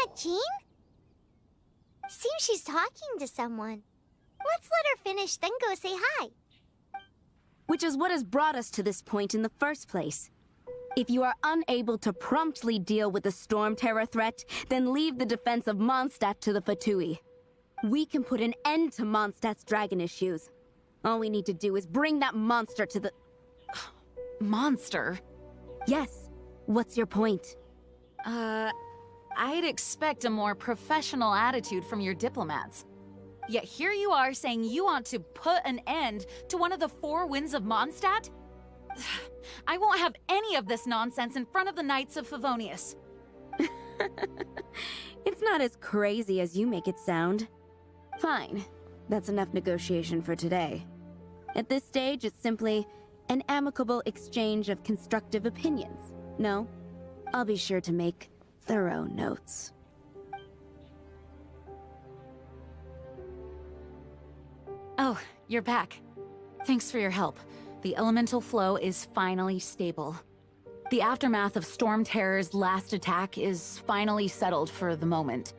that Jean? Seems she's talking to someone. Let's let her finish, then go say hi. Which is what has brought us to this point in the first place. If you are unable to promptly deal with the storm terror threat, then leave the defense of Mondstadt to the Fatui. We can put an end to Mondstadt's dragon issues. All we need to do is bring that monster to the... Monster? Yes. What's your point? I'd expect a more professional attitude from your diplomats. Yet here you are saying you want to put an end to one of the four winds of Mondstadt? I won't have any of this nonsense in front of the Knights of Favonius. It's not as crazy as you make it sound. Fine. That's enough negotiation for today. At this stage, it's simply an amicable exchange of constructive opinions. No? I'll be sure to make thorough notes. Oh, you're back. Thanks for your help. The elemental flow is finally stable. The aftermath of Storm Terror's last attack is finally settled for the moment.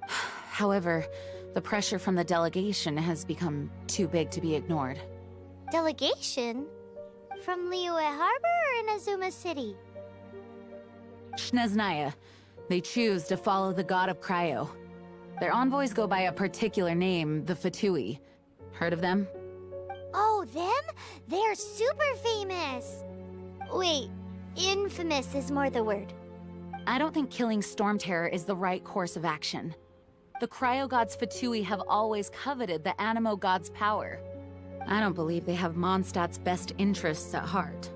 However, the pressure from the delegation has become too big to be ignored. Delegation? From Liyue Harbor or Inazuma City? Snezhnaya. They choose to follow the god of Cryo. Their envoys go by a particular name, the Fatui. Heard of them? Oh, them? They're super famous! Wait, infamous is more the word. I don't think killing Storm Terror is the right course of action. The Cryo God's Fatui have always coveted the Animo God's power. I don't believe they have Mondstadt's best interests at heart.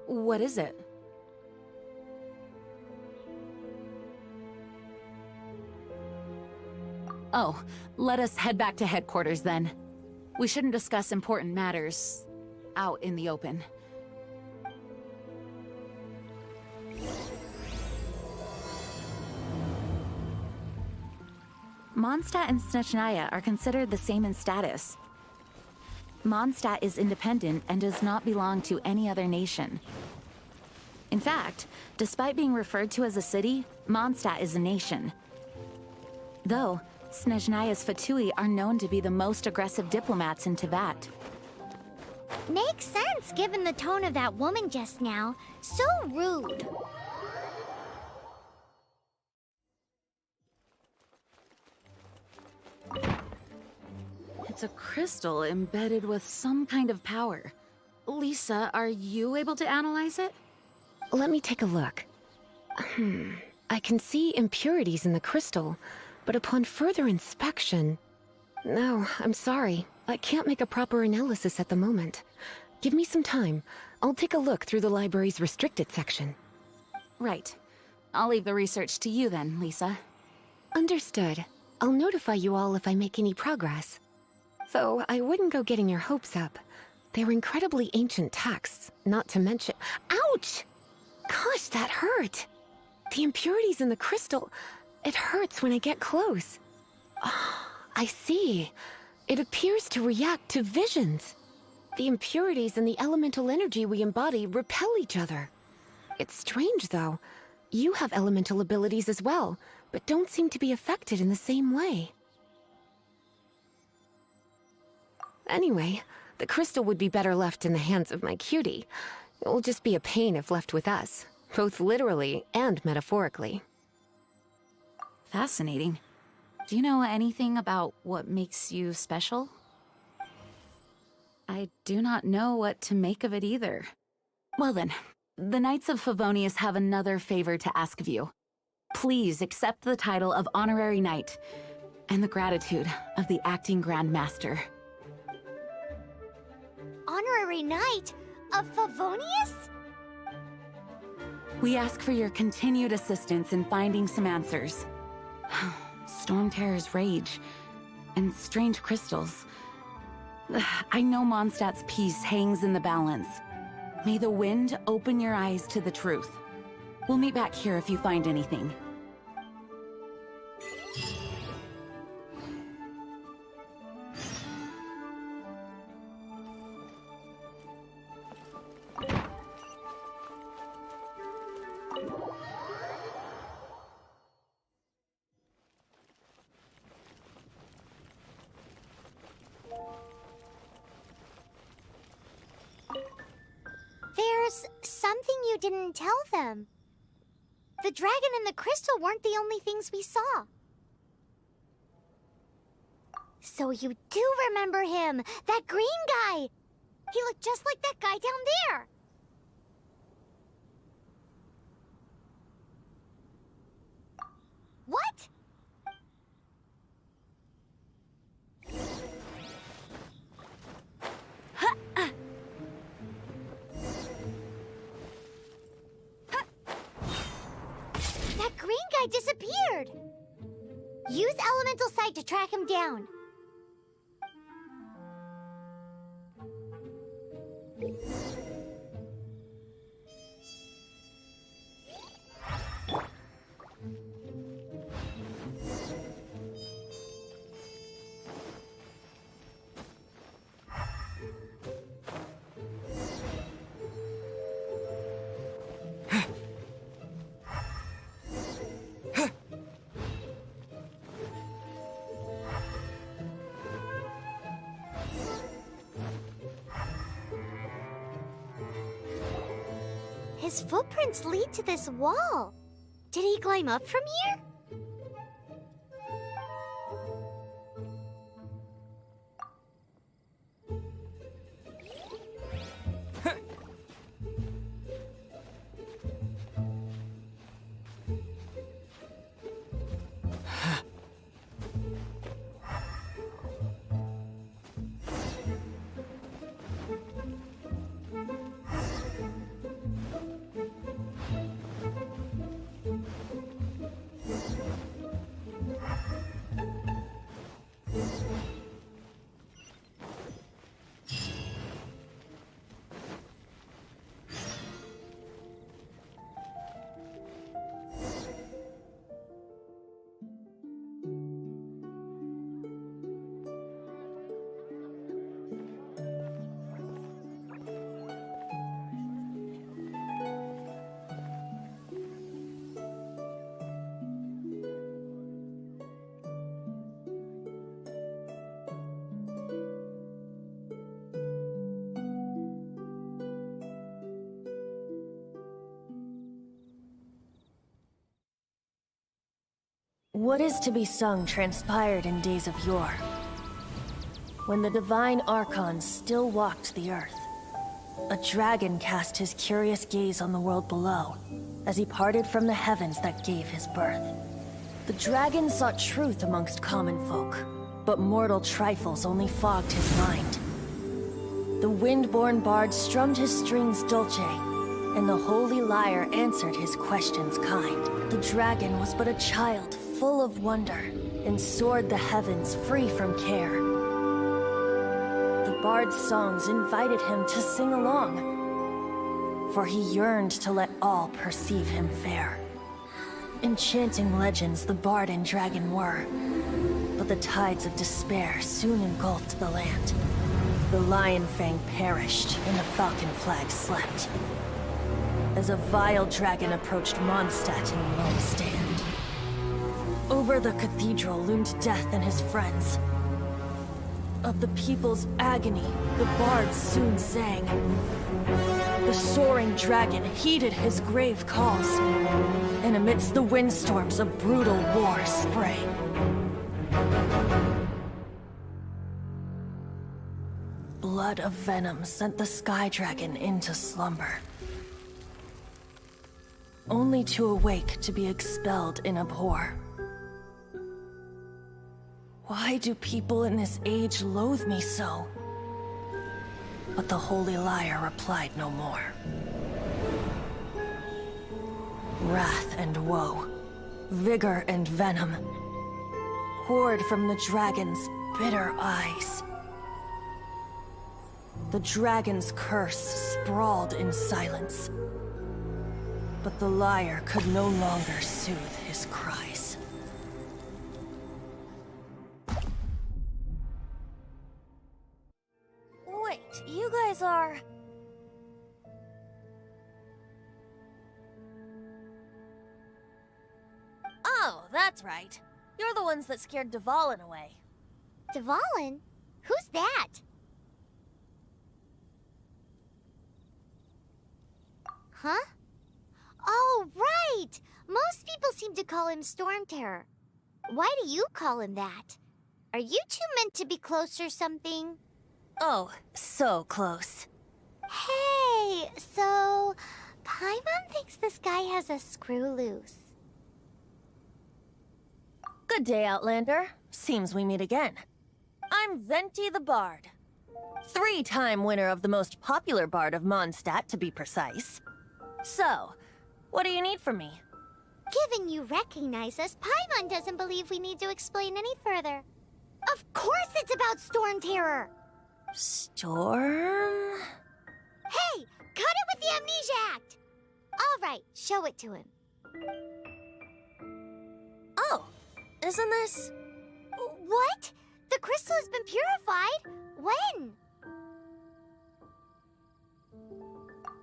What is it? Oh, let us head back to headquarters then. We shouldn't discuss important matters out in the open. Mondstadt and Snezhnaya are considered the same in status. Mondstadt is independent and does not belong to any other nation. In fact, despite being referred to as a city, Mondstadt is a nation. Though, Snezhnaya's Fatui are known to be the most aggressive diplomats in Teyvat. Makes sense given the tone of that woman just now. So rude. It's a crystal embedded with some kind of power. Lisa, are you able to analyze it? Let me take a look. I can see impurities in the crystal, but upon further inspection... No, I'm sorry. I can't make a proper analysis at the moment. Give me some time. I'll take a look through the library's restricted section. Right. I'll leave the research to you then, Lisa. Understood. I'll notify you all if I make any progress. Though I wouldn't go getting your hopes up. They're incredibly ancient texts, not to mention... Ouch! Gosh, that hurt! The impurities in the crystal... It hurts when I get close. Oh, I see. It appears to react to visions. The impurities and the elemental energy we embody repel each other. It's strange, though. You have elemental abilities as well, but don't seem to be affected in the same way. Anyway, the crystal would be better left in the hands of my cutie. It will just be a pain if left with us, both literally and metaphorically. Fascinating. Do you know anything about what makes you special? I do not know what to make of it either. Well then, the Knights of Favonius have another favor to ask of you. Please accept the title of Honorary Knight, and the gratitude of the Acting Grand Master. Honorary Knight of Favonius? We ask for your continued assistance in finding some answers. Storm Terror's rage, and strange crystals. I know Mondstadt's peace hangs in the balance. May the wind open your eyes to the truth. We'll meet back here if you find anything. There's something you didn't tell them. The dragon and the crystal weren't the only things we saw. So you do remember him, that green guy! He looked just like that guy down there! What? That green guy disappeared! Use Elemental Sight to track him down. His footprints lead to this wall. Did he climb up from here? What is to be sung transpired in days of yore, when the divine Archons still walked the earth. A dragon cast his curious gaze on the world below, as he parted from the heavens that gave his birth. The dragon sought truth amongst common folk, but mortal trifles only fogged his mind. The wind-born bard strummed his strings dulce, and the holy lyre answered his questions kind. The dragon was but a child, full of wonder, and soared the heavens free from care. The bard's songs invited him to sing along, for he yearned to let all perceive him fair. Enchanting legends the bard and dragon were, but the tides of despair soon engulfed the land. The lion fang perished, and the falcon flag slept, as a vile dragon approached Mondstadt in lone stand. Over the cathedral loomed death and his friends. Of the people's agony, the bards soon sang. The soaring dragon heeded his grave calls, and amidst the windstorms a brutal war sprang. Blood of venom sent the sky dragon into slumber, only to awake to be expelled in abhor. Why do people in this age loathe me so? But the holy lyre replied no more. Wrath and woe, vigor and venom, poured from the dragon's bitter eyes. The dragon's curse sprawled in silence, but the lyre could no longer soothe his cries. Wait, you guys are... That's right. You're the ones that scared Dvalin away. Dvalin? Who's that? Huh? Oh, right! Most people seem to call him Storm Terror. Why do you call him that? Are you two meant to be close or something? Oh, so close. Hey, so... Paimon thinks this guy has a screw loose. Good day, Outlander. Seems we meet again. I'm Venti the Bard. 3-time winner of the most popular bard of Mondstadt, to be precise. So, what do you need from me? Given you recognize us, Paimon doesn't believe we need to explain any further. Of course it's about Storm Terror! Storm? Hey! Cut it with the Amnesia Act! Alright, show it to him. Oh, isn't this... What? The crystal has been purified? When?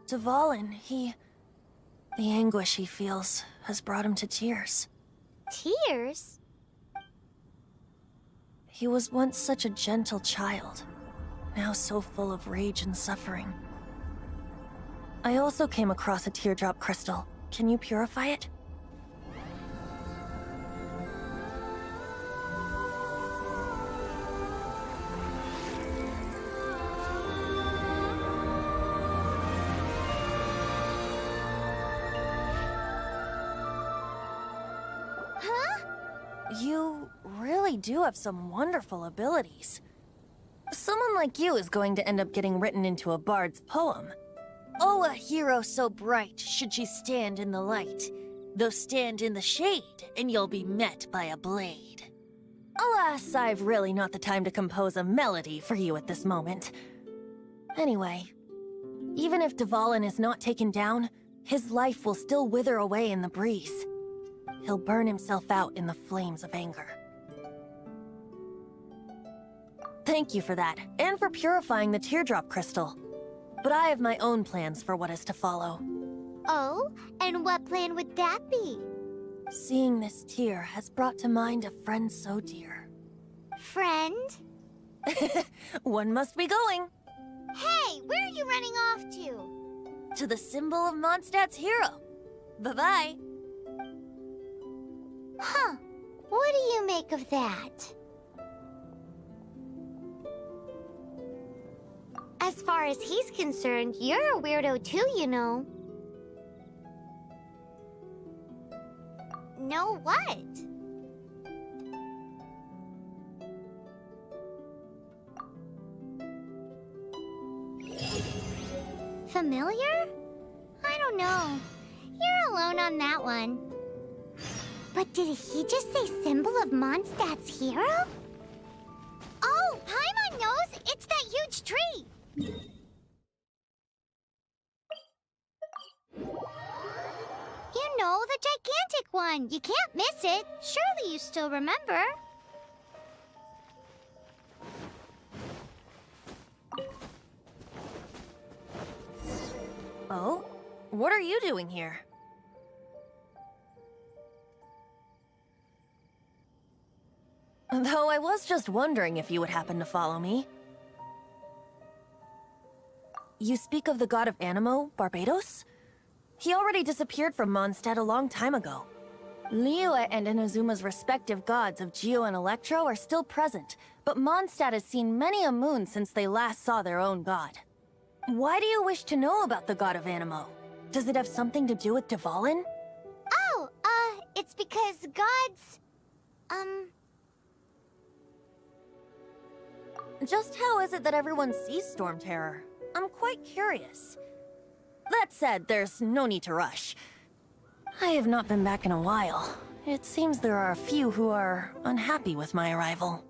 Dvalin, the anguish he feels has brought him to tears. Tears? He was once such a gentle child, now so full of rage and suffering. I also came across a teardrop crystal. Can you purify it? You really do have some wonderful abilities. Someone like you is going to end up getting written into a bard's poem. Oh, a hero so bright should she stand in the light, though stand in the shade, and you'll be met by a blade. Alas, I've really not the time to compose a melody for you at this moment. Anyway, even if Dvalin is not taken down, his life will still wither away in the breeze. He'll burn himself out in the flames of anger. Thank you for that, and for purifying the teardrop crystal. But I have my own plans for what is to follow. Oh? And what plan would that be? Seeing this tear has brought to mind a friend so dear. Friend? One must be going. Hey, where are you running off to? To the symbol of Mondstadt's hero. Bye-bye. Huh. What do you make of that? As far as he's concerned, you're a weirdo too, you know. Know what? Familiar? I don't know. You're alone on that one. But did he just say symbol of Mondstadt's hero? Oh, Paimon knows! It's that huge tree! You know, the gigantic one! You can't miss it! Surely you still remember? Oh? What are you doing here? Though I was just wondering if you would happen to follow me. You speak of the god of Animo, Barbados? He already disappeared from Mondstadt a long time ago. Liyue and Inazuma's respective gods of Geo and Electro are still present, but Mondstadt has seen many a moon since they last saw their own god. Why do you wish to know about the god of Animo? Does it have something to do with Dvalin? Oh, it's because gods... Just how is it that everyone sees Storm Terror? I'm quite curious. That said, there's no need to rush. I have not been back in a while. It seems there are a few who are unhappy with my arrival.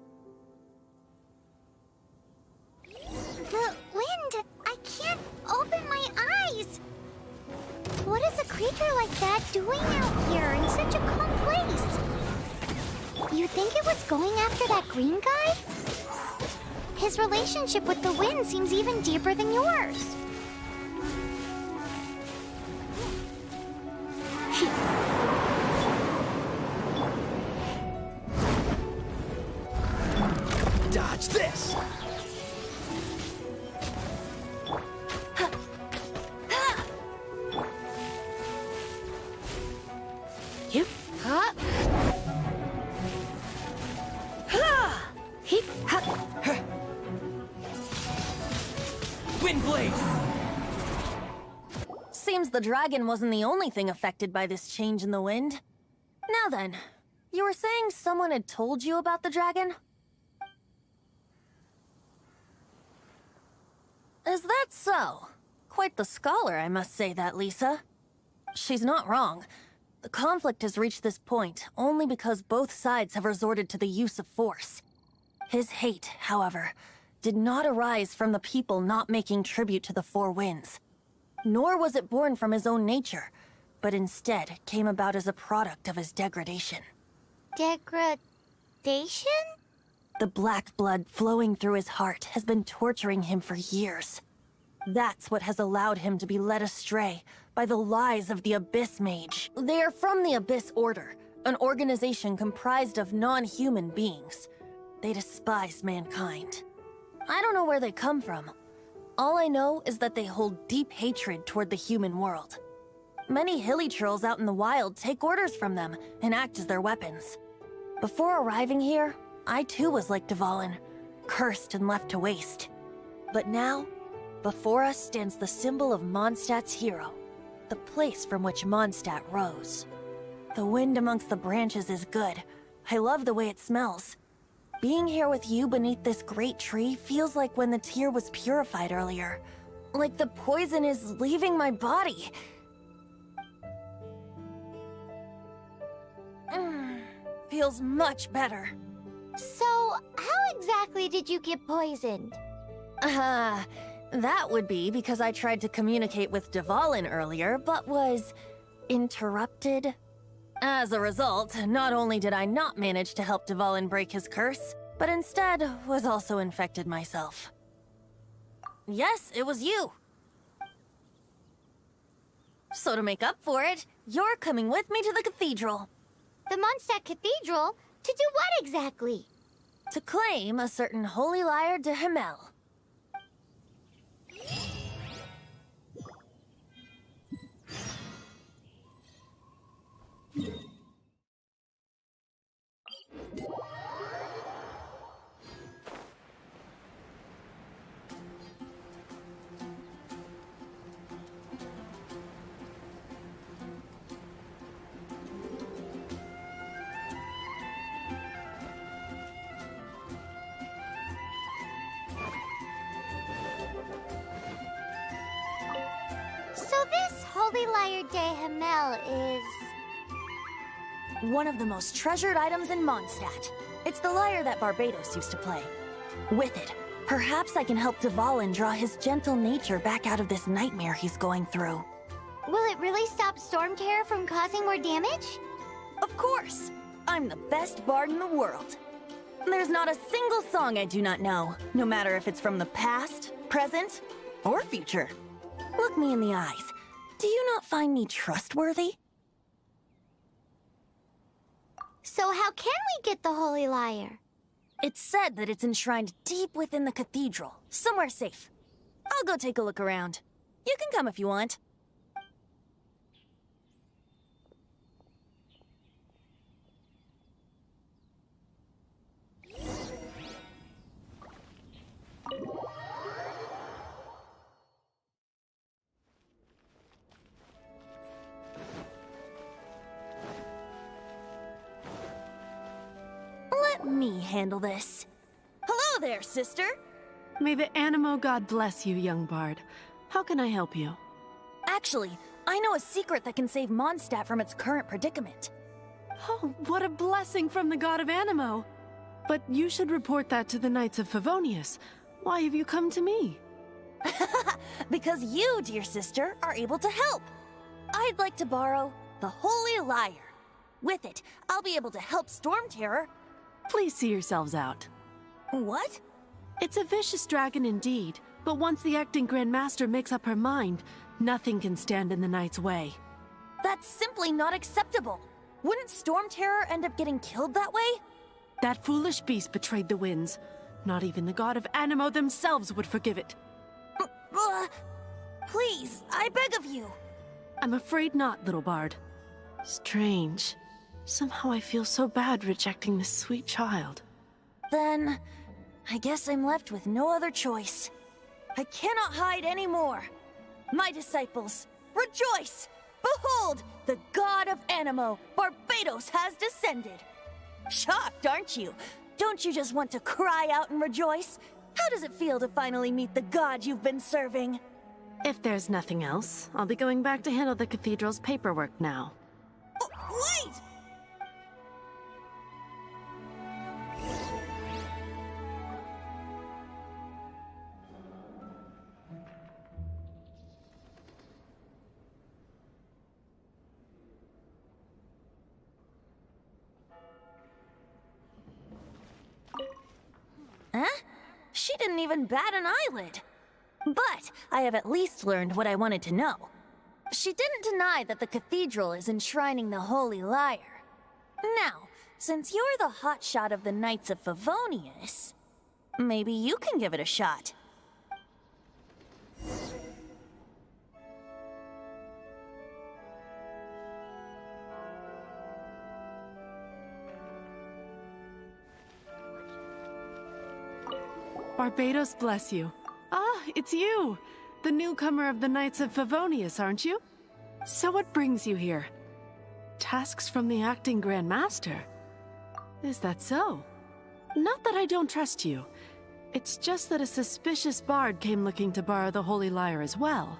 The wind! I can't open my eyes! What is a creature like that doing out here in such a calm place? You think it was going after that green guy? His relationship with the wind seems even deeper than yours. Hip, ha. Ha! Hip, ha. Windblade! Seems the dragon wasn't the only thing affected by this change in the wind. Now then, you were saying someone had told you about the dragon? Is that so? Quite the scholar, I must say that, Lisa. She's not wrong. The conflict has reached this point only because both sides have resorted to the use of force. His hate, however, did not arise from the people not making tribute to the Four Winds. Nor was it born from his own nature, but instead came about as a product of his degradation. Degradation? The black blood flowing through his heart has been torturing him for years. That's what has allowed him to be led astray by the lies of the Abyss Mage. They are from the Abyss Order, an organization comprised of non-human beings. They despise mankind. I don't know where they come from. All I know is that they hold deep hatred toward the human world. Many hilly trolls out in the wild take orders from them and act as their weapons. Before arriving here, I too was like Dvalin, cursed and left to waste. But now, before us stands the symbol of Mondstadt's hero, the place from which Mondstadt rose. The wind amongst the branches is good. I love the way it smells. Being here with you beneath this great tree feels like when the tear was purified earlier. Like the poison is leaving my body. Feels much better. So, how exactly did you get poisoned? That would be because I tried to communicate with Dvalin earlier, but was interrupted. As a result, not only did I not manage to help Dvalin break his curse, but instead was also infected myself. Yes, it was you. So to make up for it, you're coming with me to the cathedral. The Mondstadt Cathedral? To do what exactly? To claim a certain holy lyre de Himmel. So this Holy Lyre de Himmel is... one of the most treasured items in Mondstadt. It's the lyre that Barbados used to play. With it, perhaps I can help Dvalin draw his gentle nature back out of this nightmare he's going through. Will it really stop Storm Terror from causing more damage? Of course! I'm the best bard in the world. There's not a single song I do not know, no matter if it's from the past, present, or future. Look me in the eyes. Do you not find me trustworthy? So how can we get the Holy Lyre? It's said that it's enshrined deep within the cathedral, somewhere safe. I'll go take a look around. You can come if you want. Let me handle this. Hello there, sister! May the Animo God bless you, young bard. How can I help you? Actually, I know a secret that can save Mondstadt from its current predicament. Oh, what a blessing from the god of Animo! But you should report that to the Knights of Favonius. Why have you come to me? Because you, dear sister, are able to help. I'd like to borrow the Holy Lyre. With it, I'll be able to help Storm Terror. Please see yourselves out. What? It's a vicious dragon indeed, but once the acting Grand Master makes up her mind, nothing can stand in the Knight's way. That's simply not acceptable. Wouldn't Storm Terror end up getting killed that way? That foolish beast betrayed the winds. Not even the god of Animo themselves would forgive it. Please, I beg of you. I'm afraid not, little bard. Strange. Somehow I feel so bad rejecting this sweet child. Then, I guess I'm left with no other choice. I cannot hide anymore. My disciples, rejoice! Behold, the god of Anemo, Barbados, has descended. Shocked, aren't you? Don't you just want to cry out and rejoice? How does it feel to finally meet the god you've been serving? If there's nothing else, I'll be going back to handle the cathedral's paperwork now. Wait! Huh? She didn't even bat an eyelid. But I have at least learned what I wanted to know. She didn't deny that the cathedral is enshrining the Holy Lyre. Now, since you're the hotshot of the Knights of Favonius, maybe you can give it a shot. Barbados bless you. Ah, it's you! The newcomer of the Knights of Favonius, aren't you? So what brings you here? Tasks from the acting Grand Master? Is that so? Not that I don't trust you. It's just that a suspicious bard came looking to borrow the Holy Lyre as well.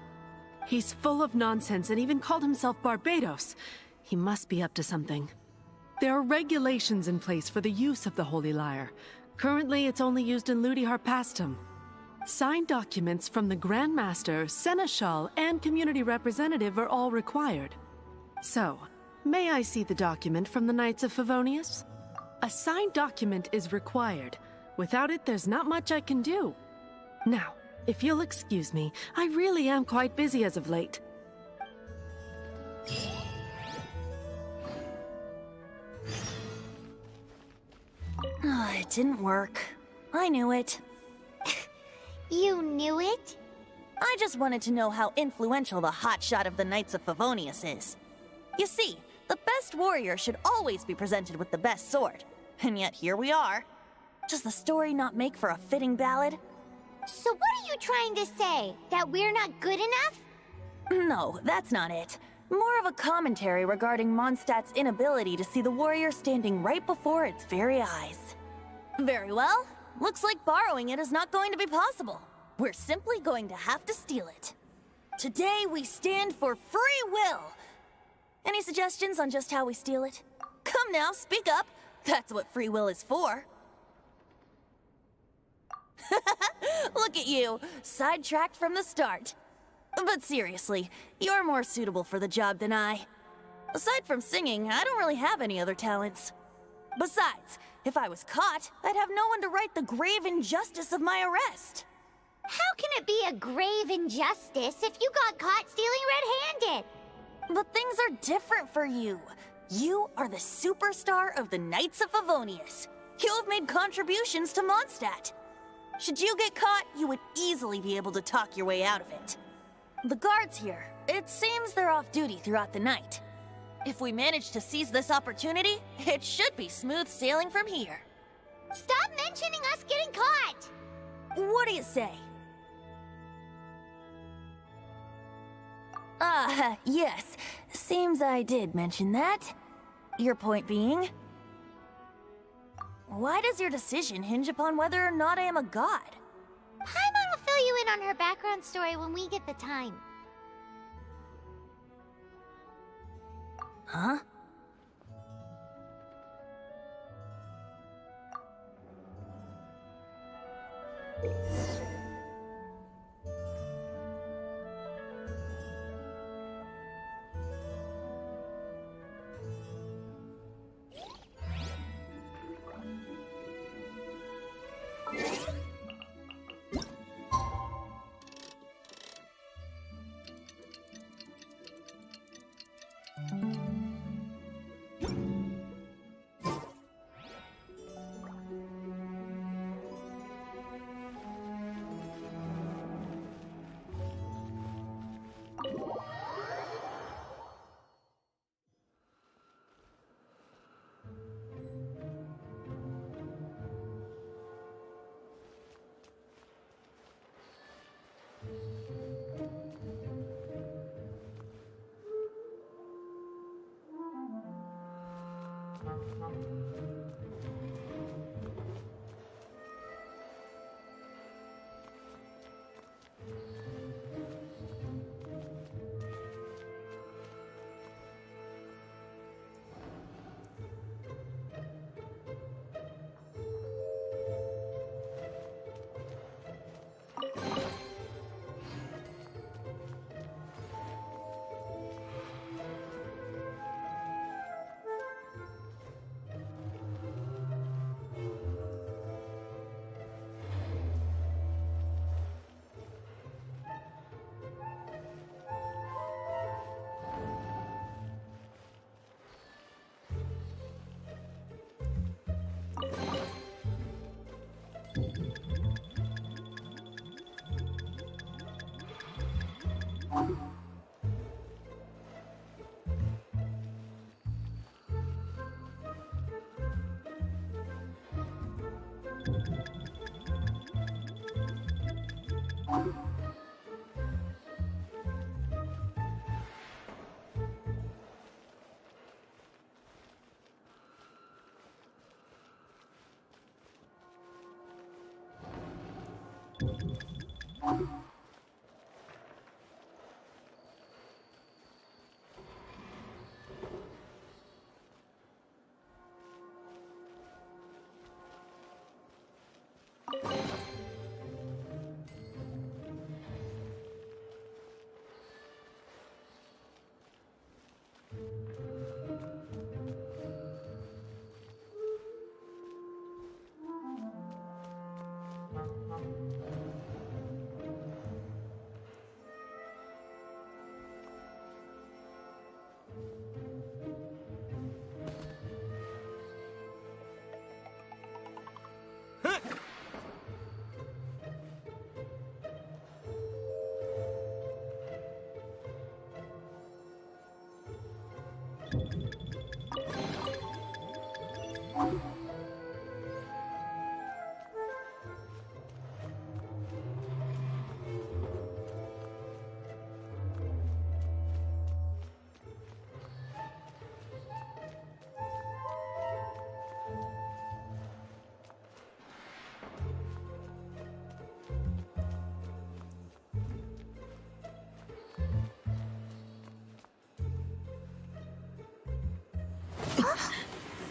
He's full of nonsense and even called himself Barbados. He must be up to something. There are regulations in place for the use of the Holy Lyre. Currently, it's only used in Ludi Harpastum. Signed documents from the Grand Master, Seneschal, and Community Representative are all required. So, may I see the document from the Knights of Favonius? A signed document is required. Without it, there's not much I can do. Now, if you'll excuse me, I really am quite busy as of late. It didn't work. I knew it. You knew it? I just wanted to know how influential the hotshot of the Knights of Favonius is. You see, the best warrior should always be presented with the best sword. And yet here we are. Does the story not make for a fitting ballad? So what are you trying to say? That we're not good enough? No, that's not it. More of a commentary regarding Mondstadt's inability to see the warrior standing right before its very eyes. Very well. Looks like borrowing it is not going to be possible. We're simply going to have to steal it. Today we stand for free will. Any suggestions on just how we steal it? Come now, speak up. That's what free will is for. Look at you, sidetracked from the start. But seriously, you're more suitable for the job than I. Aside from singing, I don't really have any other talents. Besides, if I was caught, I'd have no one to right the grave injustice of my arrest. How can it be a grave injustice if you got caught stealing red-handed? But things are different for you. You are the superstar of the Knights of Favonius. You have made contributions to Mondstadt. Should you get caught, you would easily be able to talk your way out of it. The guards here, it seems they're off duty throughout the night. If we manage to seize this opportunity, it should be smooth sailing from here. Stop mentioning us getting caught! What do you say? Yes. Seems I did mention that. Your point being? Why does your decision hinge upon whether or not I am a god? Paimon will fill you in on her background story when we get the time. Huh?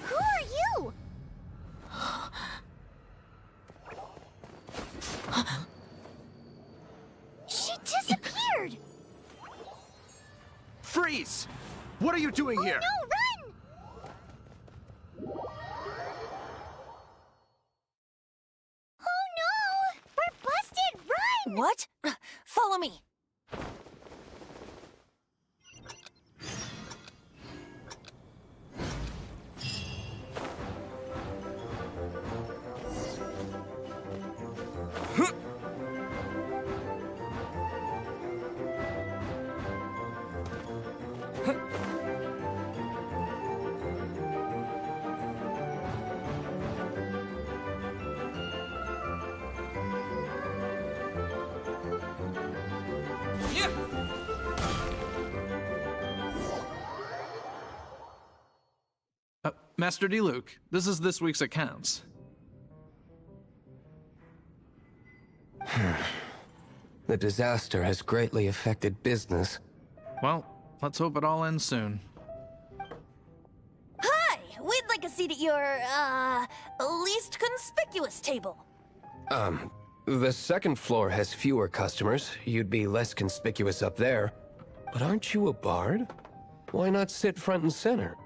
Who are you? She disappeared! Freeze! What are you doing here? No, run! Oh no! We're busted! Run! What? Follow me. Master D. Luke, this is this week's accounts. The disaster has greatly affected business. Well, let's hope it all ends soon. Hi! We'd like a seat at your, least conspicuous table. The second floor has fewer customers. You'd be less conspicuous up there. But aren't you a bard? Why not sit front and center?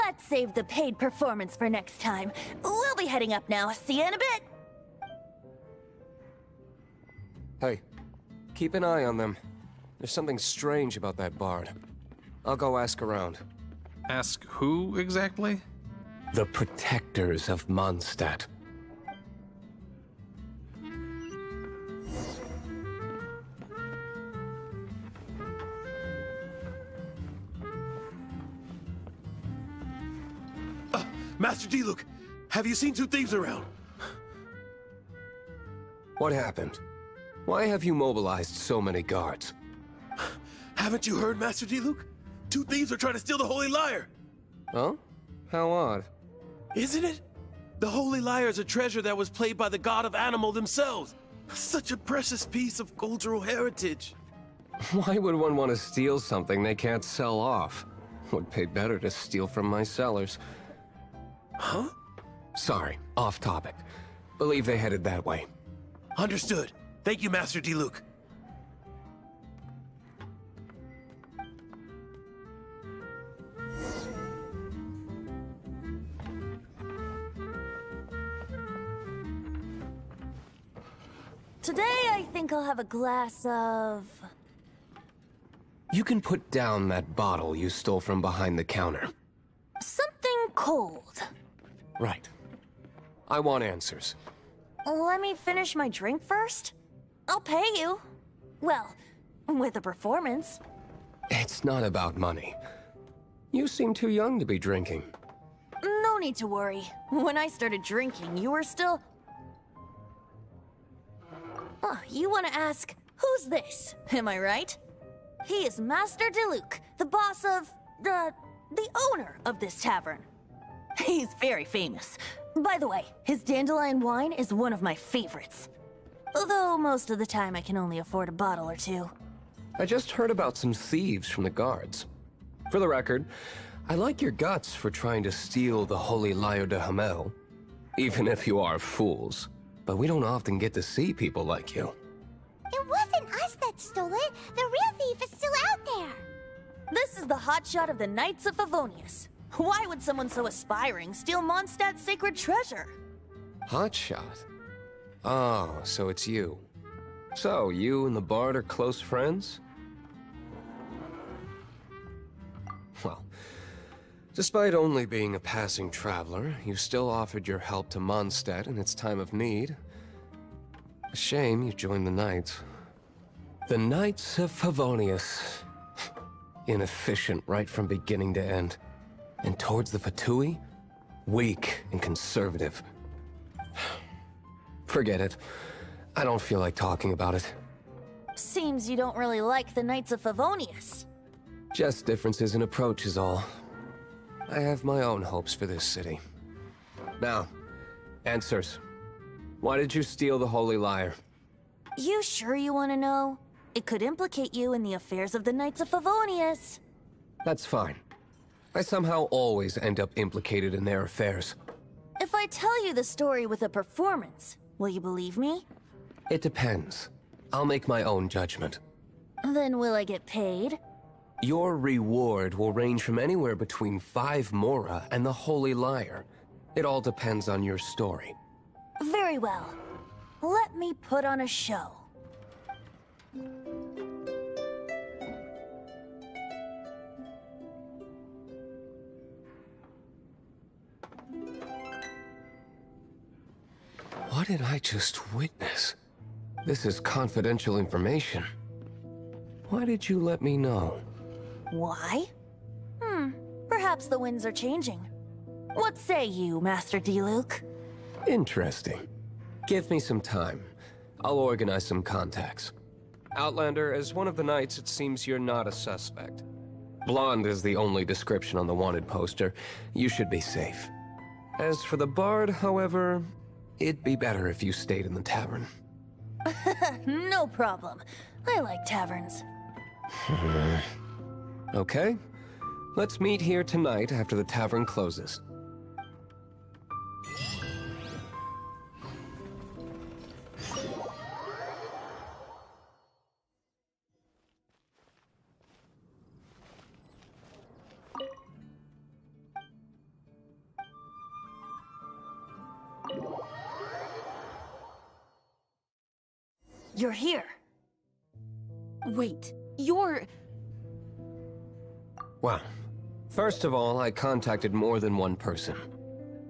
Let's save the paid performance for next time. We'll be heading up now. See you in a bit. Hey, keep an eye on them. There's something strange about that bard. I'll go ask around. Ask who exactly? The protectors of Mondstadt. Master D. Luke, have you seen two thieves around? What happened? Why have you mobilized so many guards? Haven't you heard, Master D. Luke? Two thieves are trying to steal the Holy Lyre! Oh? How odd. Isn't it? The Holy Lyre is a treasure that was played by the god of animal themselves. Such a precious piece of cultural heritage. Why would one want to steal something they can't sell off? Would pay better to steal from my sellers. Huh? Sorry, off topic. Believe they headed that way. Understood. Thank you, Master Diluc. Today, I think I'll have a glass of... You can put down that bottle you stole from behind the counter. something cold. Right. I want answers. Let me finish my drink first. I'll pay you. Well, with a performance. It's not about money. You seem too young to be drinking. No need to worry. When I started drinking, you were still... Oh, you want to ask, who's this? Am I right? He is Master Diluc, the boss of... the owner of this tavern. He's very famous. By the way, his dandelion wine is one of my favorites. Although most of the time I can only afford a bottle or two. I just heard about some thieves from the guards. For the record, I like your guts for trying to steal the Holy Lyre de Hamel. Even if you are fools. But we don't often get to see people like you. It wasn't us that stole it. The real thief is still out there. This is the hotshot of the Knights of Favonius. Why would someone so aspiring steal Mondstadt's sacred treasure? Hotshot? Oh, so it's you. So, you and the Bard are close friends? Well, despite only being a passing traveler, you still offered your help to Mondstadt in its time of need. A shame you joined the Knights. The Knights of Favonius. Inefficient right from beginning to end. And towards the Fatui, weak and conservative. Forget it. I don't feel like talking about it. Seems you don't really like the Knights of Favonius. Just differences in approach is all. I have my own hopes for this city. Now, answers. Why did you steal the Holy Lyre? You sure you want to know? It could implicate you in the affairs of the Knights of Favonius. That's fine. I somehow always end up implicated in their affairs. If I tell you the story with a performance, will you believe me? It depends. I'll make my own judgment. Then will I get paid? Your reward will range from anywhere between 5 mora and the Holy Lyre. It all depends on your story. Very well. Let me put on a show. What did I just witness? This is confidential information. Why did you let me know? Why? Perhaps the winds are changing. What say you, Master Diluc? Interesting. Give me some time. I'll organize some contacts. Outlander, as one of the knights, it seems you're not a suspect. Blonde is the only description on the wanted poster. You should be safe. As for the Bard, however, it'd be better if you stayed in the tavern. No problem. I like taverns. Okay. Let's meet here tonight after the tavern closes. You're here. Wait, you're... Well, first of all, I contacted more than one person.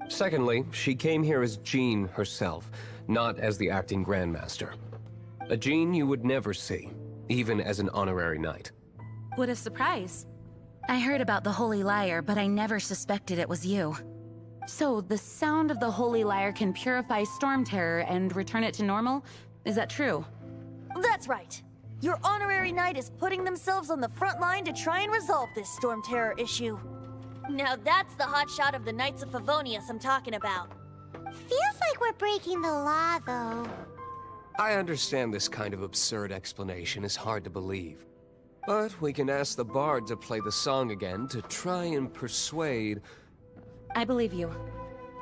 Secondly, she came here as Jean herself, not as the acting Grandmaster. A Jean you would never see, even as an honorary knight. What a surprise. I heard about the Holy Lyre, but I never suspected it was you. So, the sound of the Holy Lyre can purify Storm Terror and return it to normal? Is that true? That's right. Your honorary knight is putting themselves on the front line to try and resolve this Storm Terror issue. Now that's the hot shot of the Knights of Favonius I'm talking about. Feels like we're breaking the law, though. I understand this kind of absurd explanation is hard to believe. But we can ask the bard to play the song again to try and persuade... I believe you.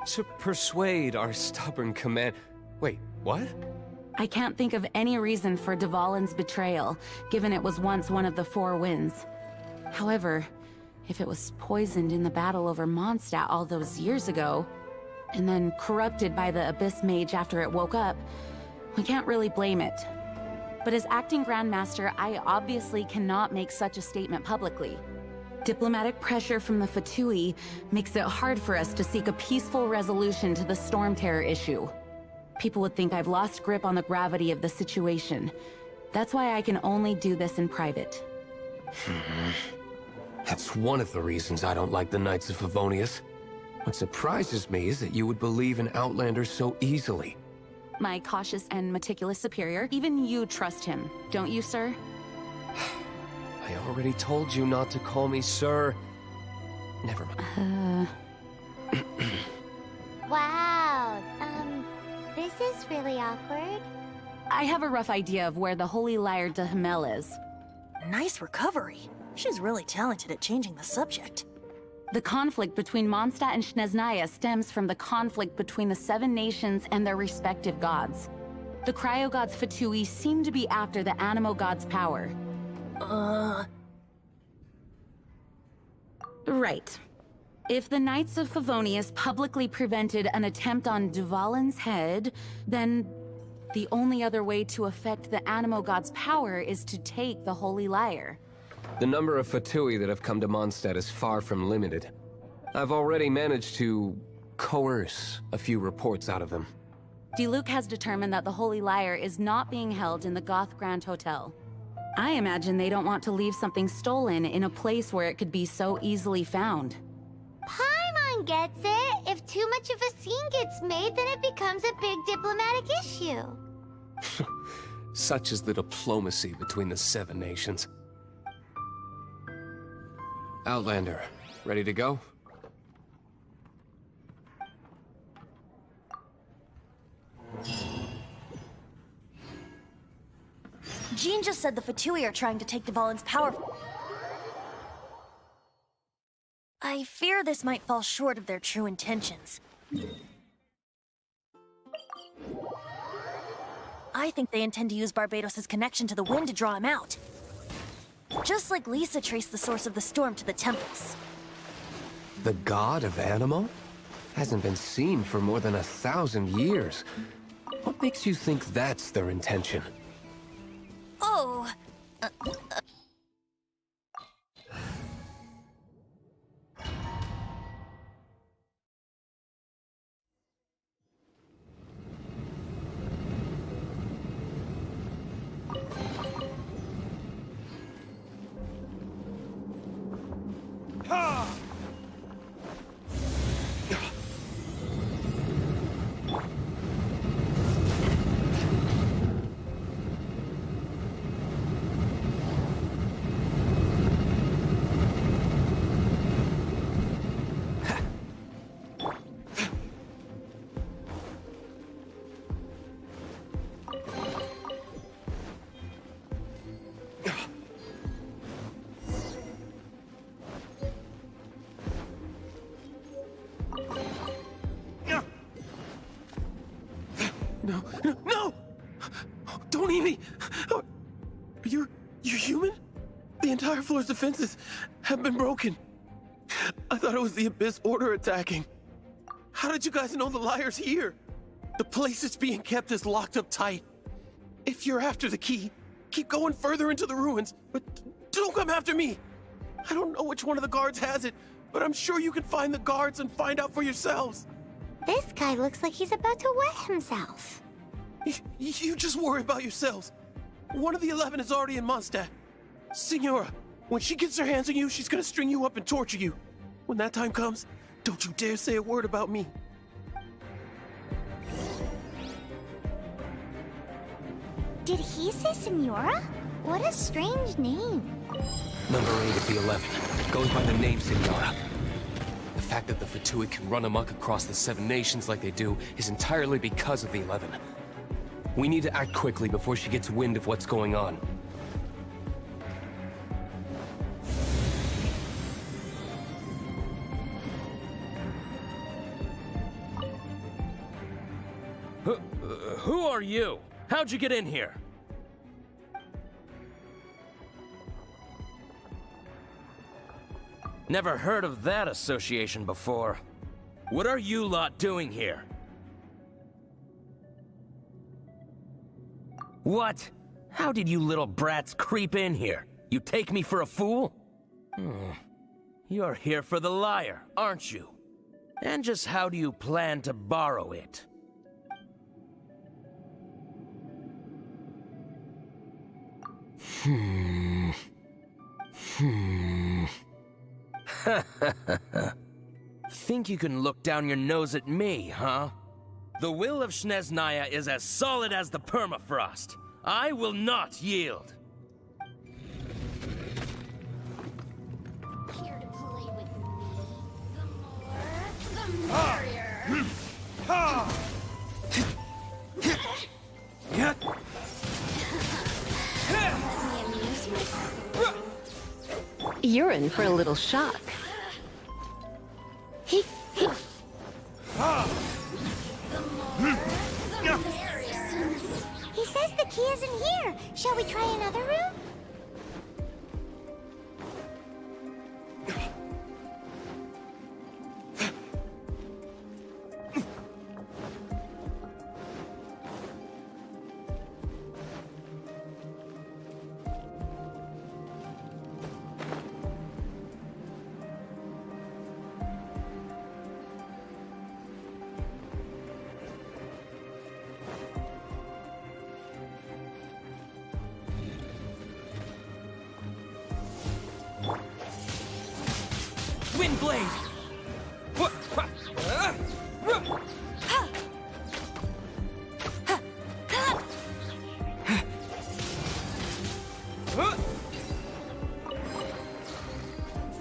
To persuade our stubborn command... Wait, what? I can't think of any reason for Dvalin's betrayal, given it was once one of the Four Winds. However, if it was poisoned in the battle over Mondstadt all those years ago, and then corrupted by the Abyss Mage after it woke up, we can't really blame it. But as acting Grandmaster, I obviously cannot make such a statement publicly. Diplomatic pressure from the Fatui makes it hard for us to seek a peaceful resolution to the Storm Terror issue. People would think I've lost grip on the gravity of the situation. That's why I can only do this in private. That's one of the reasons I don't like the Knights of Favonius. What surprises me is that you would believe in Outlanders so easily. My cautious and meticulous superior, even you trust him, don't you, sir? I already told you not to call me sir. Never mind. Wow, this is really awkward. I have a rough idea of where the Holy Lyre de Himmel is. Nice recovery. She's really talented at changing the subject. The conflict between Mondstadt and Snezhnaya stems from the conflict between the Seven Nations and their respective gods. The Cryo-gods Fatui seem to be after the Animo god's power. Right. If the Knights of Favonius publicly prevented an attempt on Dvalin's head, then the only other way to affect the Animo god's power is to take the Holy Lyre. The number of Fatui that have come to Mondstadt is far from limited. I've already managed to coerce a few reports out of them. Diluc has determined that the Holy Lyre is not being held in the Goth Grand Hotel. I imagine they don't want to leave something stolen in a place where it could be so easily found. Paimon gets it. If too much of a scene gets made, then it becomes a big diplomatic issue. Such is the diplomacy between the Seven Nations. Outlander, ready to go? Jean just said the Fatui are trying to take Dvalin's power. I fear this might fall short of their true intentions. I think they intend to use Barbados' connection to the wind to draw him out. Just like Lisa traced the source of the storm to the temples. The god of Animo? Hasn't been seen for more than 1,000 years. What makes you think that's their intention? Oh... No! Don't eat me! You're human? The entire floor's defenses have been broken. I thought it was the Abyss Order attacking. How did you guys know the Lyre's here? The place it's being kept is locked up tight. If you're after the key, keep going further into the ruins, but don't come after me. I don't know which one of the guards has it, but I'm sure you can find the guards and find out for yourselves. This guy looks like he's about to wet himself. You just worry about yourselves. One of the 11 is already in Mondstadt. Signora, when she gets her hands on you, she's gonna string you up and torture you. When that time comes, don't you dare say a word about me. Did he say Signora? What a strange name. Number 8 of the 11. Goes by the name Signora. fact that the Fatui can run amok across the 7 nations like they do is entirely because of the 11. We need to act quickly before she gets wind of what's going on. Who are you? How'd you get in here? Never heard of that association before. What are you lot doing here? What? How did you little brats creep in here? You take me for a fool? You're here for the lyre, aren't you? And just how do you plan to borrow it? Think you can look down your nose at me, huh? The will of Snezhnaya is as solid as the permafrost. I will not yield. Here to play with me. The merrier. Let me amuse myself. You're in for a little shock. The merrier. He says the key isn't here. Shall we try another room? Windblade!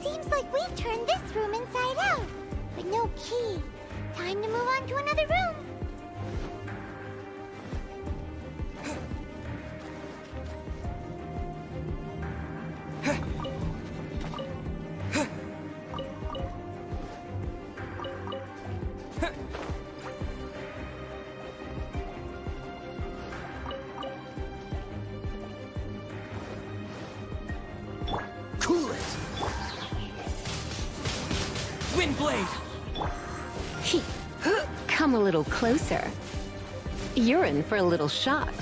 Seems like we've turned this room inside out, but no key. Time to move on to another room. Cool it! Windblade! Come a little closer. You're in for a little shock.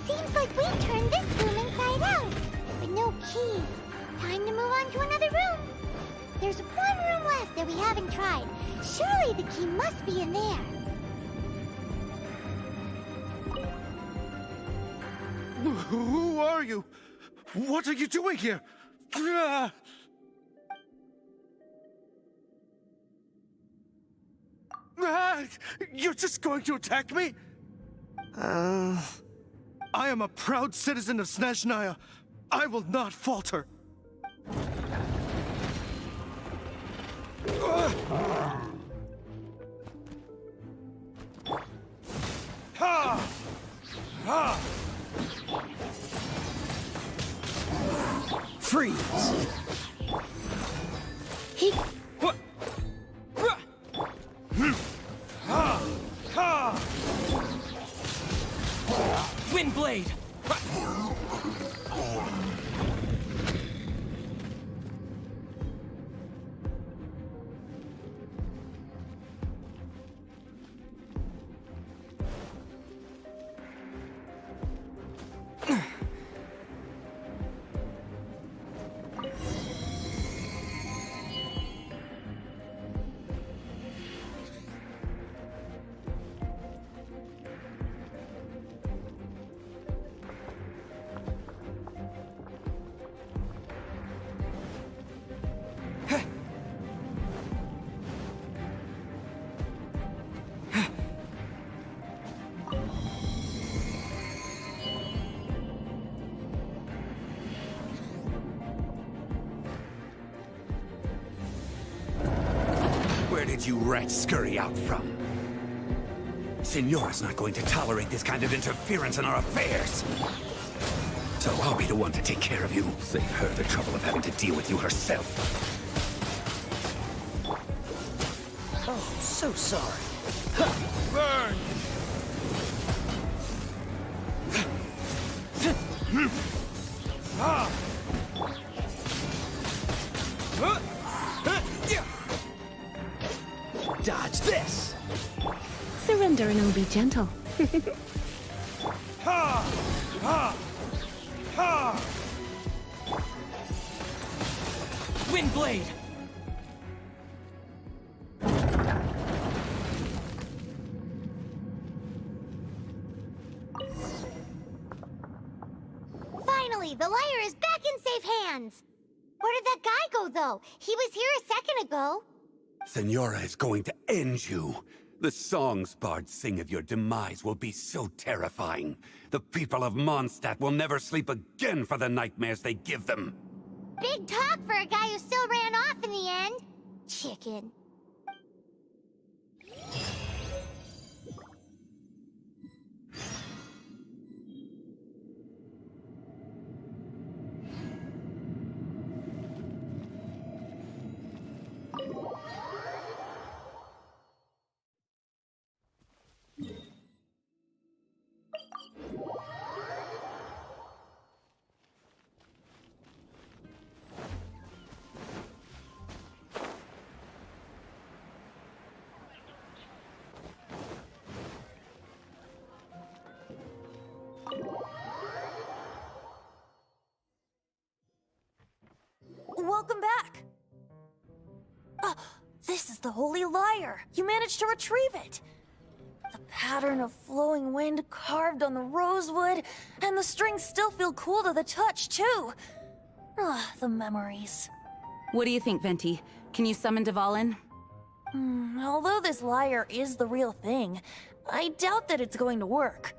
Seems like we've turned this room inside out, but no key. Time to move on to another room. There's one room left that we haven't tried. Surely the key must be in there. Who are you? What are you doing here? You're just going to attack me? I am a proud citizen of Snezhnaya. I will not falter. Ha! Ha! Freeze! What? Ha! Ha! Windblade! did you rats scurry out from? Signora's not going to tolerate this kind of interference in our affairs. So I'll be the one to take care of you. Save her the trouble of having to deal with you herself. Oh, so sorry. Burn! Dodge this! Surrender and I'll be gentle. Windblade! Finally, the liar is back in safe hands. Where did that guy go, though? He was here a second ago. Signora is going to end you. The songs bards sing of your demise will be so terrifying. The people of Mondstadt will never sleep again for the nightmares they give them. Big talk for a guy who still ran off in the end. Chicken. Welcome back! This is the Holy Lyre! You managed to retrieve it! The pattern of flowing wind carved on the rosewood, and the strings still feel cool to the touch, too! The memories. What do you think, Venti? Can you summon Dvalin? Although this lyre is the real thing, I doubt that it's going to work.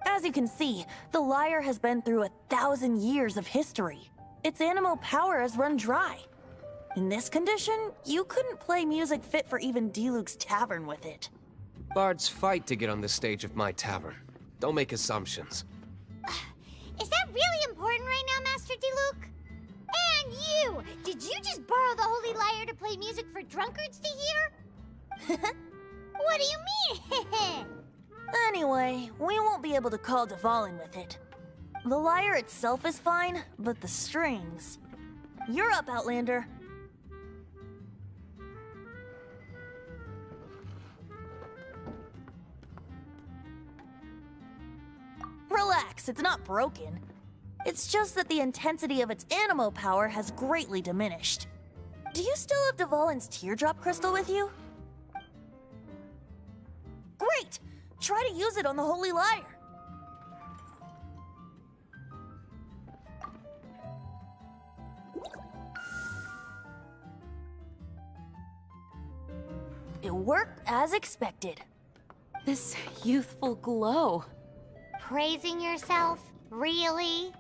As you can see, the lyre has been through 1,000 years of history. Its animal power has run dry. In this condition, you couldn't play music fit for even Diluc's tavern with it. Bards fight to get on the stage of my tavern. Don't make assumptions. Is that really important right now, Master Diluc? And you! Did you just borrow the Holy Lyre to play music for drunkards to hear? What do you mean? Anyway, we won't be able to call Dvalin with it. The lyre itself is fine, but the strings... You're up, Outlander. Relax, it's not broken. It's just that the intensity of its animo power has greatly diminished. Do you still have Dvalin's teardrop crystal with you? Great! Try to use it on the Holy Lyre. It worked as expected. This youthful glow. Praising yourself? Really?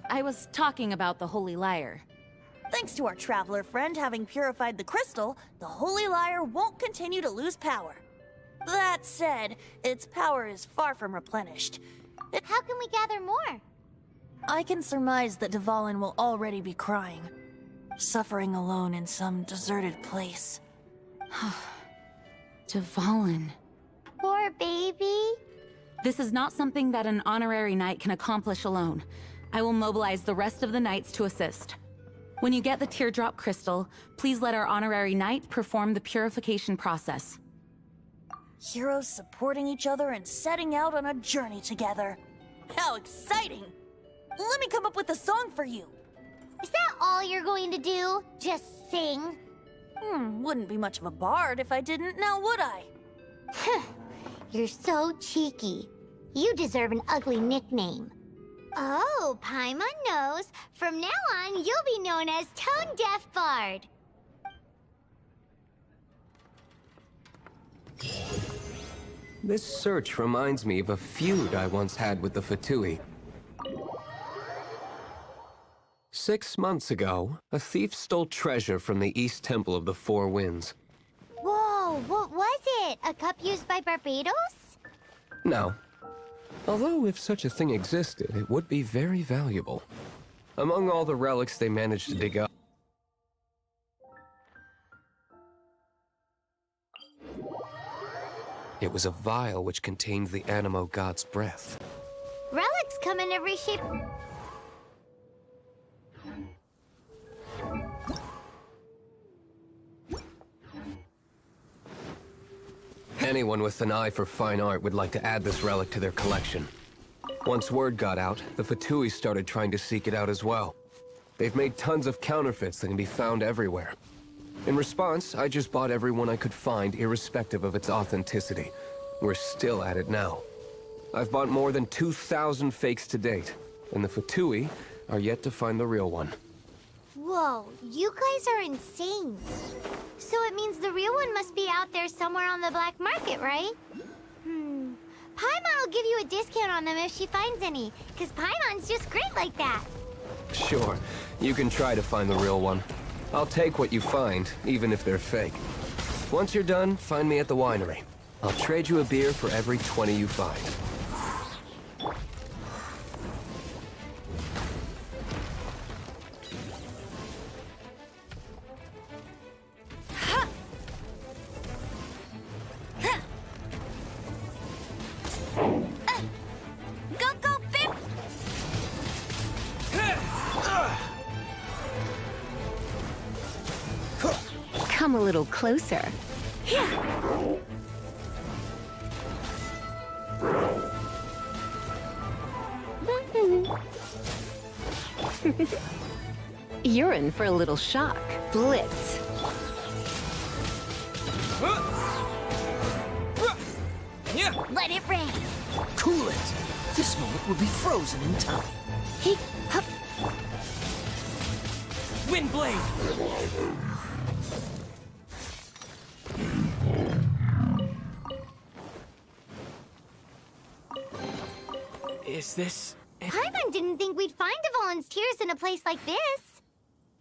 I was talking about the Holy Lyre. Thanks to our traveler friend having purified the crystal, the Holy Lyre won't continue to lose power. That said, its power is far from replenished. How can we gather more? I can surmise that Dvalin will already be crying, suffering alone in some deserted place. Dvalin. Poor baby. This is not something that an honorary knight can accomplish alone. I will mobilize the rest of the knights to assist. When you get the teardrop crystal, please let our honorary knight perform the purification process. Heroes supporting each other and setting out on a journey together. How exciting! Let me come up with a song for you. Is that all you're going to do? Just sing? Wouldn't be much of a bard if I didn't, now would I? You're so cheeky. You deserve an ugly nickname. Oh, Paimon knows. From now on, you'll be known as Tone Deaf Bard. This search reminds me of a feud I once had with the Fatui. 6 months ago, a thief stole treasure from the East Temple of the Four Winds. Whoa! was it? A cup used by Barbados? No. Although, if such a thing existed, it would be very valuable. Among all the relics they managed to dig up, it was a vial which contained the Animo god's breath. Relics come in every shape. Anyone with an eye for fine art would like to add this relic to their collection. Once word got out, the Fatui started trying to seek it out as well. They've made tons of counterfeits that can be found everywhere. In response, I just bought every one I could find, irrespective of its authenticity. We're still at it now. I've bought more than 2,000 fakes to date, and the Fatui are yet to find the real one. Whoa, you guys are insane. So it means the real one must be out there somewhere on the black market, right? Paimon will give you a discount on them if she finds any, because Paimon's just great like that. Sure, you can try to find the real one. I'll take what you find, even if they're fake. Once you're done, find me at the winery. I'll trade you a beer for every 20 you find. Come a little closer. You're in for a little shock. Blitz. Let it rain. Cool it. This moment will be frozen in time. Hey, hup. Windblade! Is this... Paimon didn't think we'd find Devolin's tears in a place like this.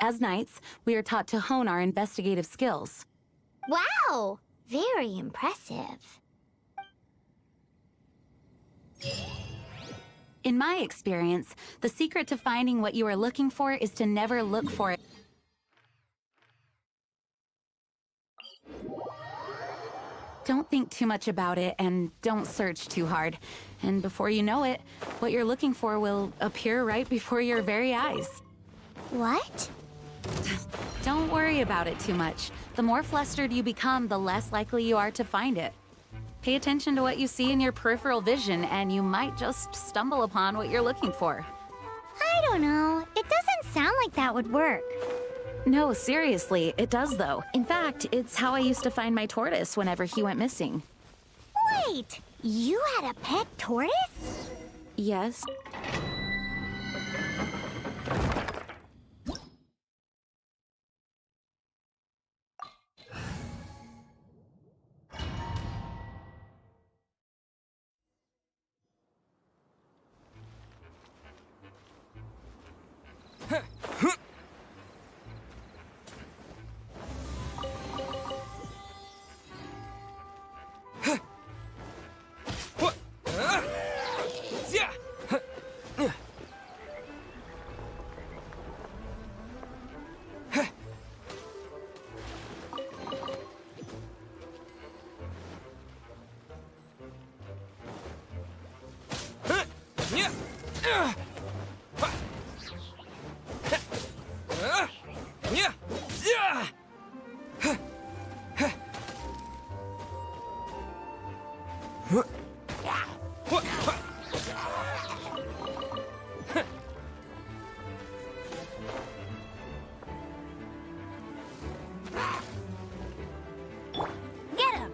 As knights, we are taught to hone our investigative skills. Wow, very impressive. In my experience, the secret to finding what you are looking for is to never look for it. Don't think too much about it, and don't search too hard. And before you know it, what you're looking for will appear right before your very eyes. What? Don't worry about it too much. The more flustered you become, the less likely you are to find it. Pay attention to what you see in your peripheral vision, and you might just stumble upon what you're looking for. I don't know. It doesn't sound like that would work. No, seriously, it does though. In fact, it's how I used to find my tortoise whenever he went missing. Wait, you had a pet tortoise? Yes. Get him!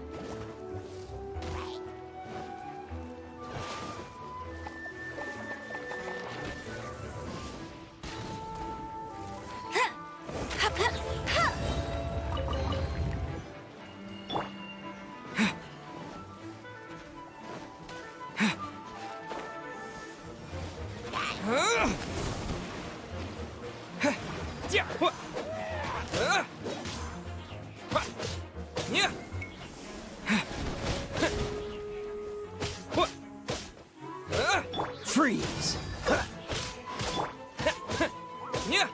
Freeze! Yeah.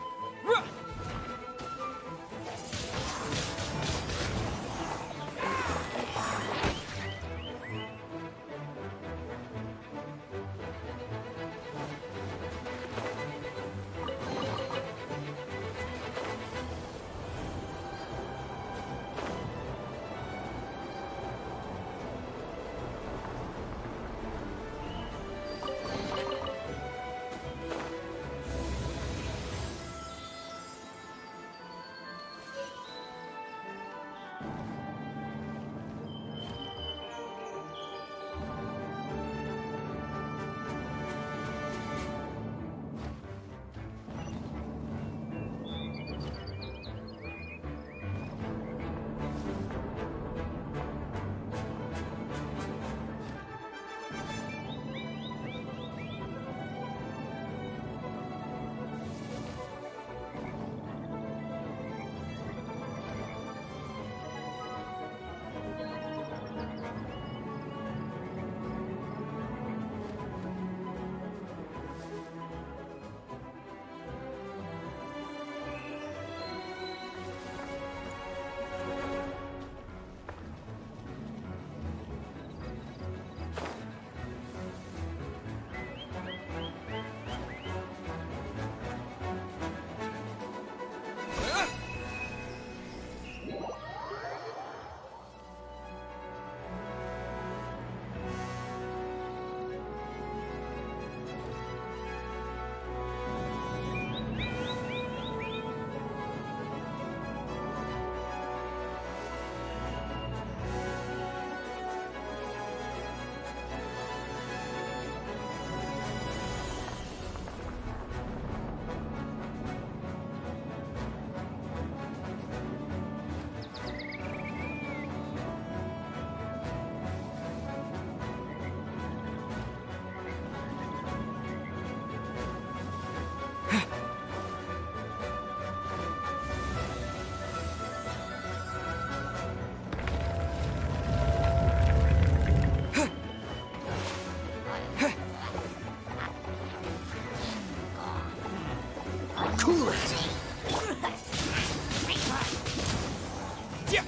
Cool it! Yeah.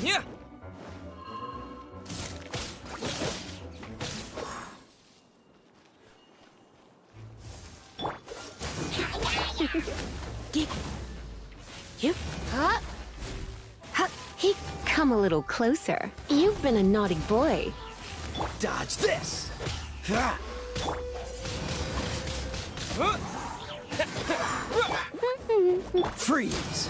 Yeah. You? Huh? He come a little closer. You've been a naughty boy. Dodge this! Ah. Freeze!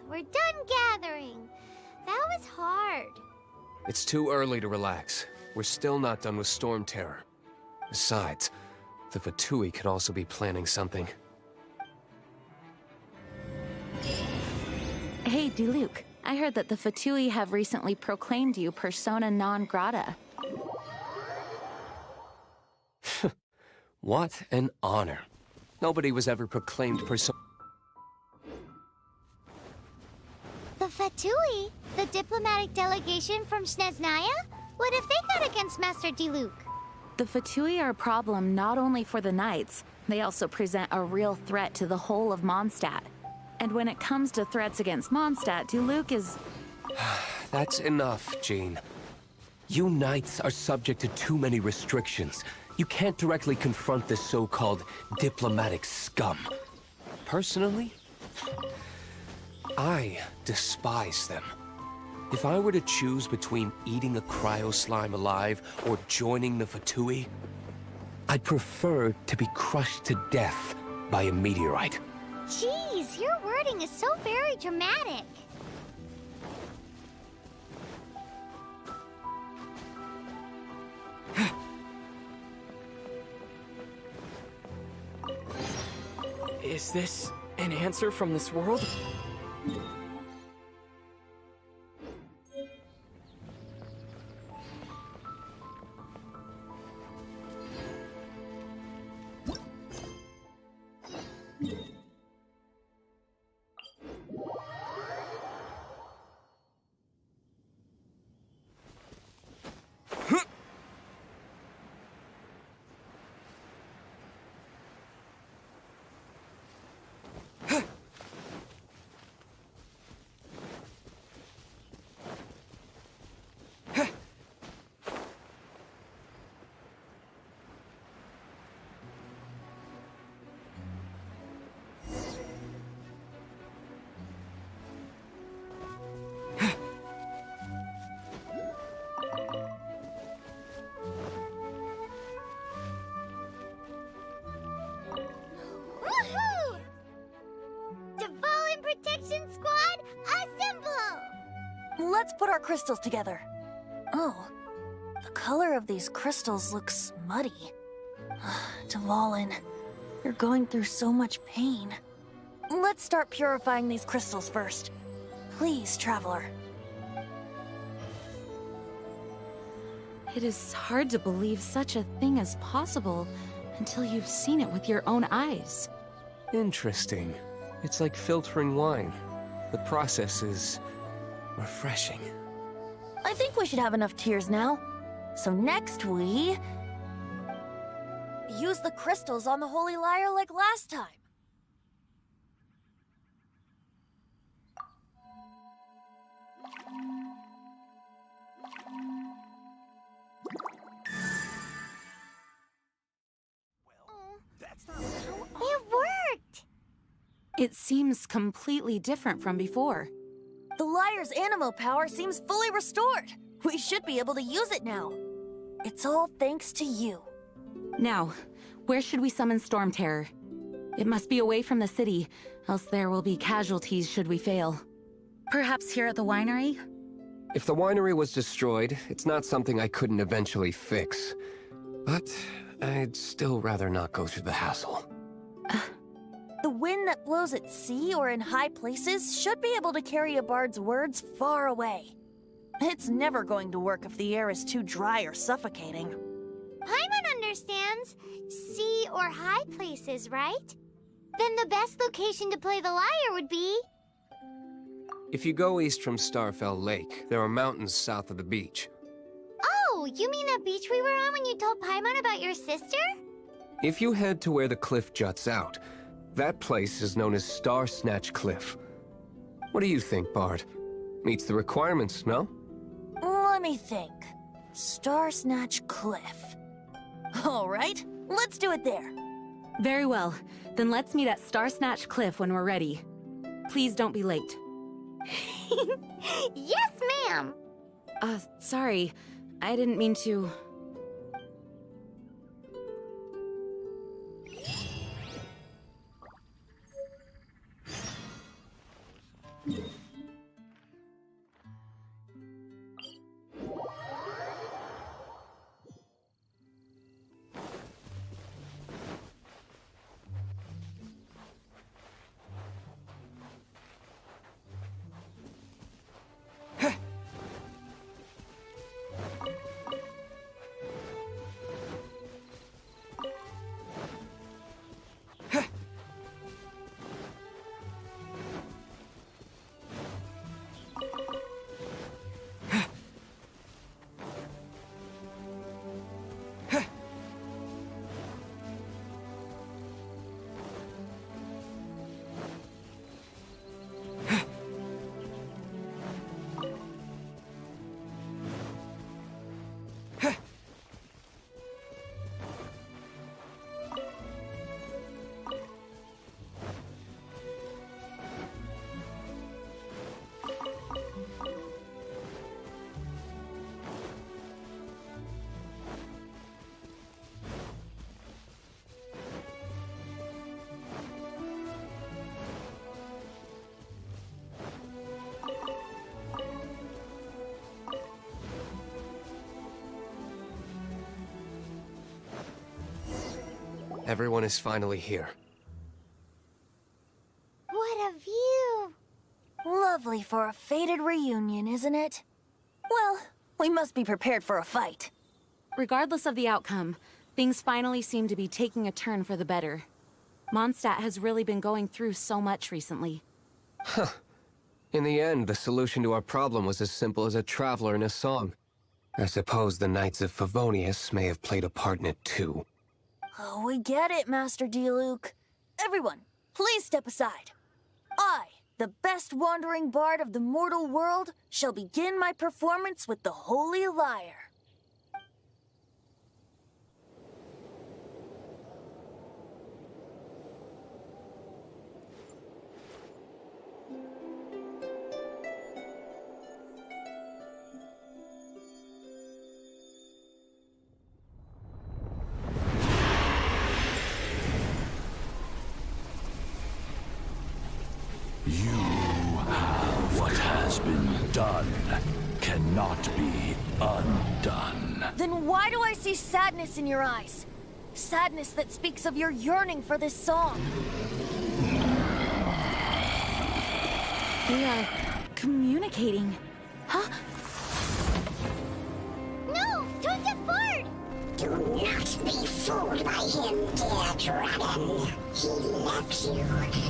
We're done gathering. That was hard. It's too early to relax. We're still not done with Storm Terror. Besides, the Fatui could also be planning something. Hey, Diluc. I heard that the Fatui have recently proclaimed you persona non grata. What an honor. Nobody was ever proclaimed persona. The Fatui? The diplomatic delegation from Snezhnaya? What if they got against Master Diluc? The Fatui are a problem not only for the Knights, they also present a real threat to the whole of Mondstadt. And when it comes to threats against Mondstadt, Diluc is... That's enough, Jean. You Knights are subject to too many restrictions. You can't directly confront this so-called diplomatic scum. Personally, I despise them. If I were to choose between eating a cryo-slime alive or joining the Fatui, I'd prefer to be crushed to death by a meteorite. Jeez, your wording is so very dramatic. Is this an answer from this world? Woohoo! Devolin Protection Squad, assemble! Let's put our crystals together. Oh, the color of these crystals looks muddy. Devolin, you're going through so much pain. Let's start purifying these crystals first. Please, Traveler. It is hard to believe such a thing is possible until you've seen it with your own eyes. Interesting. It's like filtering wine. The process is refreshing. I think we should have enough tears now. So next we... use the crystals on the Holy Lyre like last time. It worked! It seems completely different from before. The Lyre's animo power seems fully restored. We should be able to use it now. It's all thanks to you. Now, where should we summon Storm Terror? It must be away from the city, else there will be casualties should we fail. Perhaps here at the winery? If the winery was destroyed, it's not something I couldn't eventually fix. But I'd still rather not go through the hassle. The wind that blows at sea or in high places should be able to carry a bard's words far away. It's never going to work if the air is too dry or suffocating. Paimon understands sea or high places, right? Then the best location to play the lyre would be... If you go east from Starfell Lake, there are mountains south of the beach. Oh, you mean that beach we were on when you told Paimon about your sister? If you head to where the cliff juts out, that place is known as Star Snatch Cliff. What do you think, Bard? Meets the requirements, no? Let me think. Star Snatch Cliff. All right, let's do it there. Very well. Then let's meet at Star Snatch Cliff when we're ready. Please don't be late. Yes, ma'am! Sorry. I didn't mean to... Everyone is finally here. Lovely for a fated reunion, isn't it? Well, we must be prepared for a fight. Regardless of the outcome, things finally seem to be taking a turn for the better. Mondstadt has really been going through so much recently. Huh. In the end, the solution to our problem was as simple as a traveler in a song. I suppose the Knights of Favonius may have played a part in it too. Oh, we get it, Master Diluc. Everyone, please step aside. I, the best wandering bard of the mortal world, shall begin my performance with the Holy Lyre. What has been done cannot be undone. Then why do I see sadness in your eyes? Sadness that speaks of your yearning for this song. They are communicating. Huh? No! Don't get bored! Do not be fooled by him, dear dragon. He left you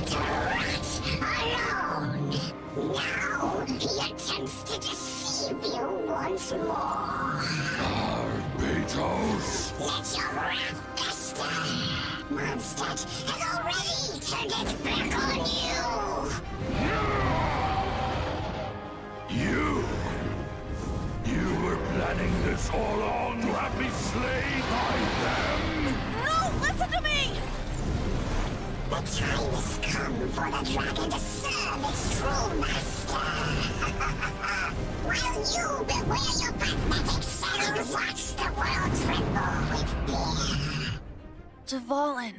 to rot alone. Now he attempts to deceive you once more. Beetles! Let your wrath fester. Mondstadt has already turned its back on you. You were planning this all along to have me slain by them? No, listen to me! The time has come for the dragon to serve its true master. While you beware your pathetic selves, watch the world tremble with fear. Dvalin.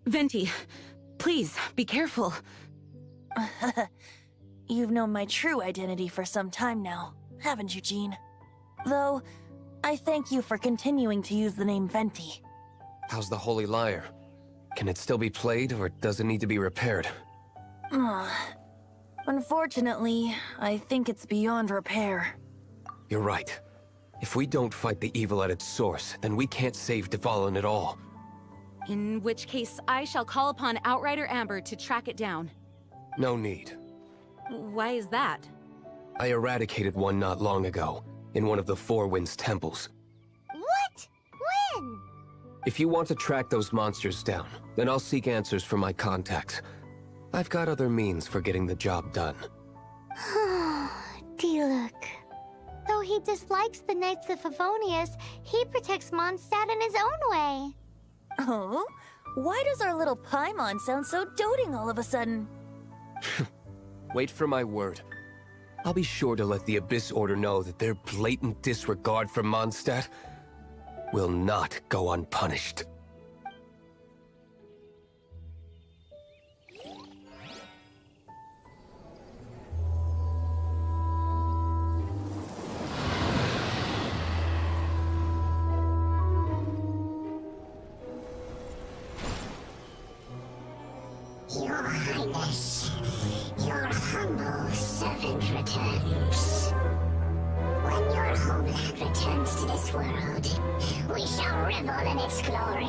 Venti, please, be careful. You've known my true identity for some time now, haven't you, Jean? Though, I thank you for continuing to use the name Venti. How's the Holy Lyre? Can it still be played, or does it need to be repaired? Unfortunately, I think it's beyond repair. You're right. If we don't fight the evil at its source, then we can't save Dvalin at all. In which case, I shall call upon Outrider Amber to track it down. No need. Why is that? I eradicated one not long ago, in one of the Four Winds temples. What? When? If you want to track those monsters down, then I'll seek answers from my contacts. I've got other means for getting the job done. Diluc. Though he dislikes the Knights of Favonius, he protects Mondstadt in his own way. Oh? Why does our little Paimon sound so doting all of a sudden? Wait for my word. I'll be sure to let the Abyss Order know that their blatant disregard for Mondstadt will not go unpunished. Your Highness, your humble servant returns. When your homeland returns to this world, we shall revel in its glory.